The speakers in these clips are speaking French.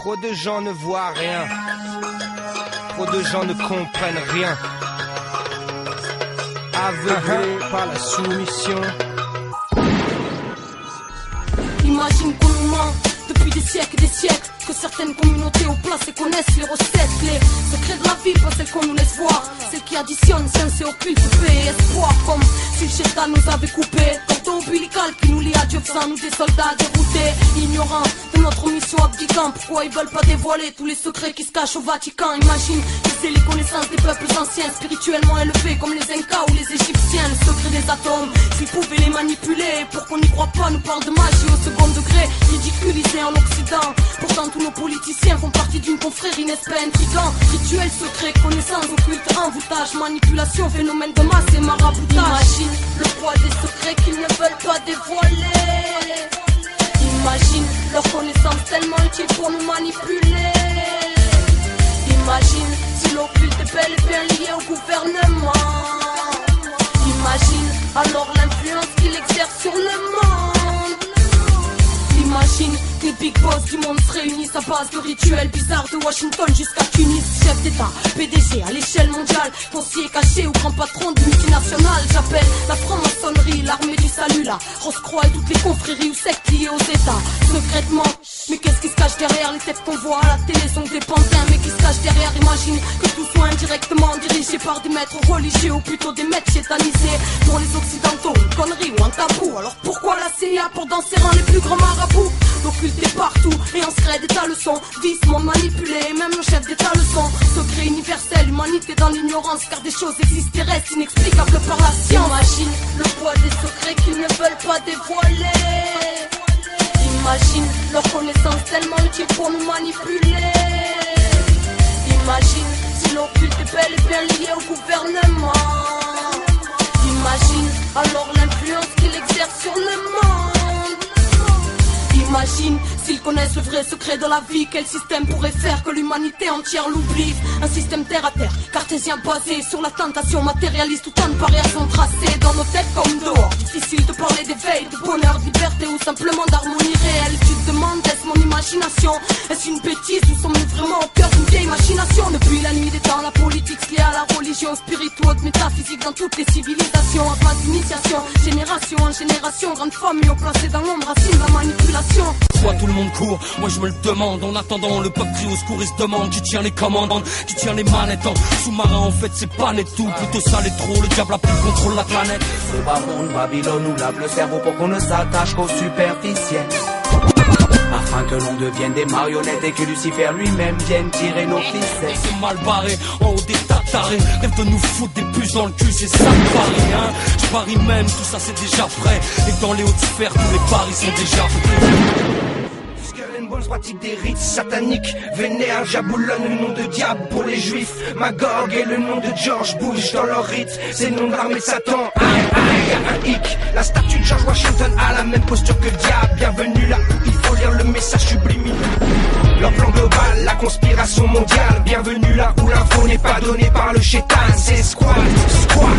Trop de gens ne voient rien. Trop de gens ne comprennent rien. Aveuglés par la soumission. Imagine qu'on nous ment depuis des siècles et des siècles, que certaines communautés au place et connaissent les recettes, les secrets de la vie, pas celles qu'on nous laisse voir, celles qui additionnent science et occulte, paix et espoir, comme si le shaitan nous avait coupé, cordon ombilical qui nous lie à Dieu, faisant nous des soldats déroutés, ignorants de notre mission abdiquant. Pourquoi ils veulent pas dévoiler tous les secrets qui se cachent au Vatican? Imagine que c'est les connaissances des peuples anciens, spirituellement élevés comme les Incas ou les Égyptiens, le secret des atomes, s'ils pouvaient les manipuler, pour qu'on n'y croit pas, nous parle de magie au second degré, ridiculisé en Occident. Pourtant tous nos politiciens font partie d'une confrérie, n'est-ce pas intriguant? Rituel secret, connaissance occulte, envoûtage, manipulation, phénomène de masse et maraboutage. Imagine le poids des secrets qu'ils ne veulent pas dévoiler. Imagine leur connaissance tellement utile pour nous manipuler. Imagine si l'occulte est bel et bien lié au gouvernement. Imagine alors l'influence qu'il exerce sur le monde. Imagine que les big boss du monde se réunissent à base de rituels bizarres de Washington jusqu'à Tunis. Chef d'État, PDG à l'échelle mondiale, conseiller caché ou grand patron de multinationales. J'appelle la franc-maçonnerie, l'armée du salut, la Rose-Croix et toutes les confréries ou sectes liées aux États. Secrètement, mais qu'est-ce qui se cache derrière les têtes qu'on voit à la télé sont des pantins, mais qui se cache derrière? Imagine que tout soit indirectement dirigé par des maîtres religieux ou plutôt des maîtres chétanisés. Pour les occidentaux, une connerie ou un tabou. Alors pourquoi la CIA pour danser en les plus grands marabouts? L'occulte est partout et en secret d'état le son. Vice, monde manipulé, même le chef d'état le son. Secret universel, humanité dans l'ignorance, car des choses existent et restent inexplicables par la science. Imagine le poids des secrets qu'ils ne veulent pas dévoiler. Imagine leur connaissance tellement utile pour nous manipuler. Imagine si l'occulte est bel et bien lié au gouvernement. Imagine alors l'influence qu'il exerce sur le monde. Imagine s'ils connaissent le vrai secret de la vie, quel système pourrait faire que l'humanité entière l'oublie? Un système terre à terre, cartésien basé sur la tentation matérialiste où tant de barrières sont tracées dans nos têtes comme dehors. Difficile de parler d'éveil, de bonheur, de liberté ou simplement d'harmonie réelle. Tu te demandes, est-ce mon imagination? Est-ce une bêtise ou sommes-nous vraiment au cœur d'une vieille machination? Depuis la nuit des temps, la politique se lie à la religion, spirituelle, métaphysique dans toutes les civilisations. En phase d'initiation, génération en génération, grande famille au placé dans l'ombre, racine la manipulation. Soit tout le monde court, moi je me le demande. En attendant, le peuple crie au secours et se demande qui tient les commandes, qui tient les manettes. En sous-marin, en fait, c'est pas net tout. Plutôt ça, les trop, le diable a plus contrôle la planète. Ce bas monde, Babylone nous lave le cerveau pour qu'on ne s'attache qu'au superficiel. Afin que l'on devienne des marionnettes et que Lucifer lui-même vienne tirer nos ficelles. C'est mal barré, en haut des tatarés. Rêve de nous foutre des puces dans le cul, c'est ça le pari, hein. Je parie même, tout ça c'est déjà prêt. Et dans les hautes sphères, tous les paris sont déjà faits. Pratique des rites sataniques, vénère, jaboulonne le nom de diable pour les juifs. Magog et le nom de George Bush dans leur rite, c'est le nom de l'armée de Satan. Aïe aïe, un hic, la statue de George Washington a la même posture que le diable. Bienvenue là où il faut lire le message subliminal. Leur plan global, la conspiration mondiale. Bienvenue là où l'info n'est pas donnée par le chétan. C'est squat,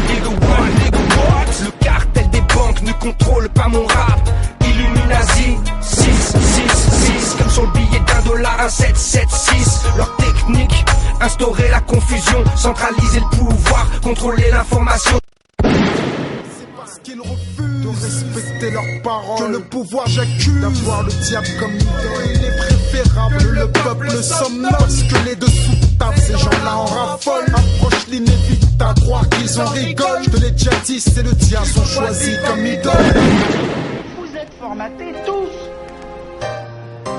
nigga one, nigga what? Le cartel des banques ne contrôle pas mon rap. Illuminati, 666, comme sur le billet $1, un 776. Leur technique, instaurer la confusion, centraliser le pouvoir, contrôler l'information. C'est parce qu'ils refusent de respecter leurs paroles que le pouvoir j'accuse d'avoir le diable comme idole. Il est préférable que le peuple somnole, parce que les dessous tapent, ces gens-là en raffolent. Approche l'inévitable, croire qu'ils en rigolent. Je te l'ai déjà dit, c'est le diable, sont choisis comme idole. Vous êtes formatés tous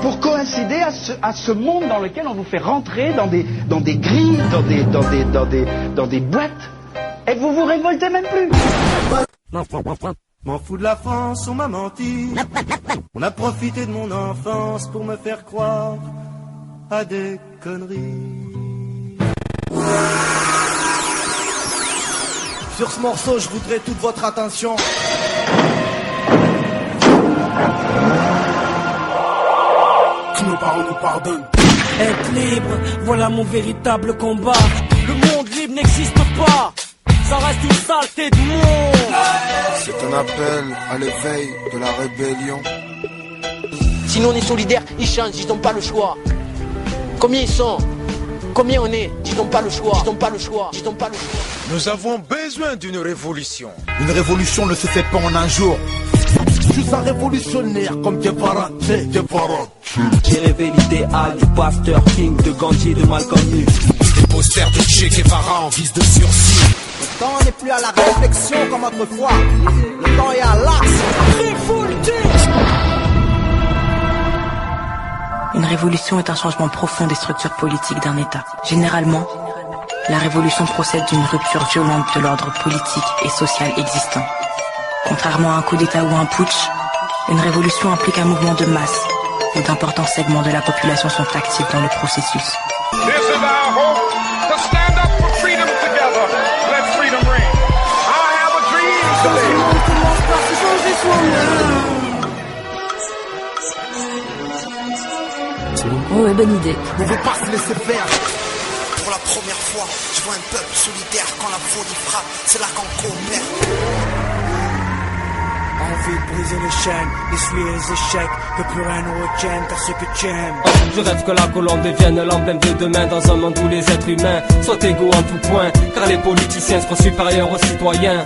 pour coïncider à ce monde dans lequel on vous fait rentrer dans des grilles, dans des boîtes, et vous vous révoltez même plus. M'en fous de la France, on m'a menti. On a profité de mon enfance pour me faire croire à des conneries. Sur ce morceau, je voudrais toute votre attention. Que nos parents nous pardonnent. Être libre, voilà mon véritable combat. Le monde libre n'existe pas, ça reste une saleté de monde. C'est un appel à l'éveil de la rébellion. Sinon on est solidaires, ils changent, ils n'ont pas le choix. Combien ils sont? Combien on est? Dis-donc pas le choix. Dis-donc pas le choix. Dis-donc pas le choix. Nous avons besoin d'une révolution. Une révolution ne se fait pas en un jour. Je suis un révolutionnaire comme Guevara. J'ai rêvé l'idéal du pasteur King, de Gandhi, de Malcolm X. Des posters de Che Guevara en guise de sursis. Le temps n'est plus à la réflexion comme autrefois. Le temps est à l'action. Une révolution est un changement profond des structures politiques d'un État. Généralement, la révolution procède d'une rupture violente de l'ordre politique et social existant. Contrairement à un coup d'État ou un putsch, une révolution implique un mouvement de masse où d'importants segments de la population sont actifs dans le processus. This is our hope to stand up for freedom together. Let freedom ring. I have a dream today. Ouais, bonne idée. On veut pas se laisser faire. Pour la première fois, je vois un peuple solidaire quand la folie frappe. C'est là qu'on coopère. Envie de briser les chaînes, essuyer les échecs, que plus rien ne retienne car ce que tu aimes. Je rêve que la colombe devienne l'emblème de demain dans un monde où les êtres humains soient égaux en tout point. Car les politiciens se croient supérieurs aux citoyens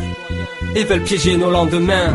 et veulent piéger nos lendemains.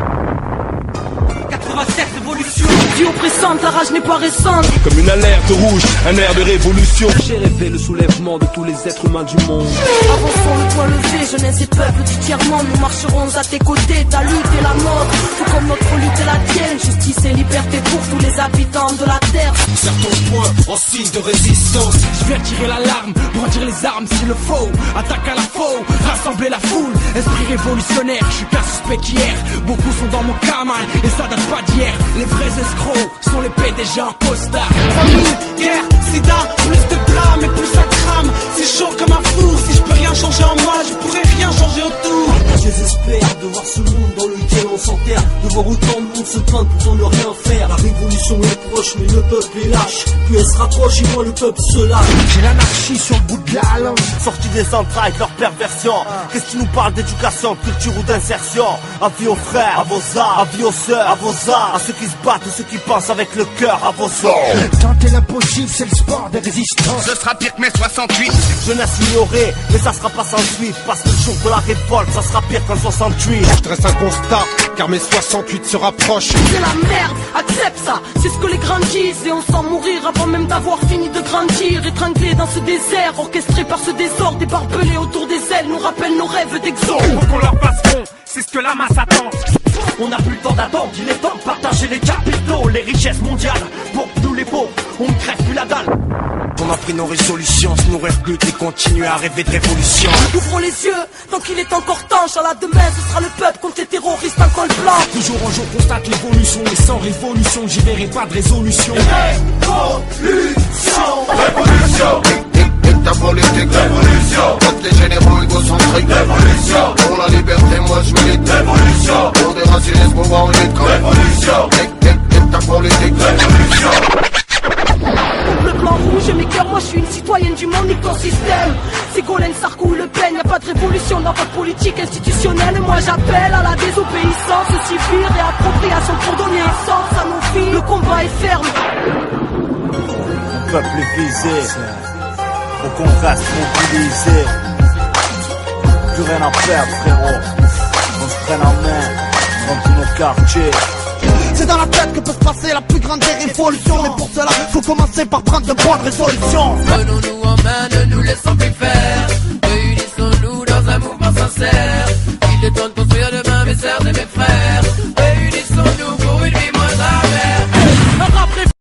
87 révolution. Vie oppressante, la rage n'est pas récente. Comme une alerte rouge, un air de révolution. J'ai rêvé le soulèvement de tous les êtres humains du monde. Avançons le point levé, jeunesse et peuple du tiers-monde. Nous marcherons à tes côtés, ta lutte est la nôtre. Tout comme notre lutte est la tienne. Justice et liberté pour tous les habitants de la terre. Serre ton poing en signe de résistance. Je viens tirer l'alarme, brandir les armes s'il le faut. Attaque à la faux, rassembler la foule. Esprit révolutionnaire, je suis qu'un suspect qu'hier. Beaucoup sont dans mon camarade et ça date pas d'hier. Les vrais escrocs sont les PDG en costard. Famille, guerre, sida, plus de blâme et plus ça crame. C'est chaud comme un four, si je peux rien changer en moi, je pourrais rien changer autour. J'espère de voir ce monde dans lequel on s'enterre, de voir autant de monde se plaindre pour ne rien faire. La révolution est proche mais le peuple est lâche. Plus elle se rapproche et moins le peuple se lâche. J'ai l'anarchie sur le bout de la langue. Sortis des entrailles de leur perversion. Qu'est-ce qui nous parle d'éducation, de culture ou d'insertion? Avis aux frères, à vos arts, avis aux sœurs, à vos arts, à ceux qui se battent, ceux qui pensent avec le cœur, à vos sorts. Tenter l'impossible, c'est le sport des résistants. Ce sera pire que mai 68. Jeunesse ignorée, mais ça sera pas sans suite. Parce que le jour de la révolte, ça sera pire qu'en 68. Je dresse un constat, car mai 68 se rapproche. C'est la merde, accepte ça, c'est ce que les grands disent. Et on sent mourir avant même d'avoir fini de grandir. Étranglés dans ce désert, orchestré par ce désordre. Des barbelés autour des ailes nous rappellent nos rêves d'exode. Faut qu'on leur fasse front, c'est ce que la masse attend. On n'a plus le temps d'attendre, il est temps de partager les capitaux, les richesses mondiales. Pour nous les pauvres, on ne crève plus la dalle. On a pris nos résolutions, se nourrir de lutte et continuer à rêver de révolution. Ouvrons les yeux, tant qu'il est encore temps. Inch'Allah demain, ce sera le peuple contre les terroristes en col blanc. Toujours un jour constate l'évolution, et sans révolution, j'y verrai pas de résolution. Révolution. Ta politique, révolution. Toutes les généraux égocentriques, révolution. Pour la liberté, moi je milite, révolution. Pour déraciner ce mouvement, on est comme révolution. Ta politique, révolution. Bleu, blanc, rouge, mes cœurs, moi je suis une citoyenne du monde, nique ton système. Ségolène, Sarko ou Le Pen, y'a pas de révolution dans votre politique institutionnelle. Et moi j'appelle à la désobéissance civile et appropriation pour donner sens à nos filles. Le combat est ferme. Le peuple est visé, faut qu'on reste mobilisé. Plus rien à perdre, frérot. On se prenne en main, dans tous nos quartiers. C'est dans la tête que peut se passer la plus grande des révolutions. Mais pour cela, faut commencer par prendre de bonnes résolutions. Prenons-nous en main, ne nous laissons plus faire. Réunissons-nous dans un mouvement sincère. Il est temps de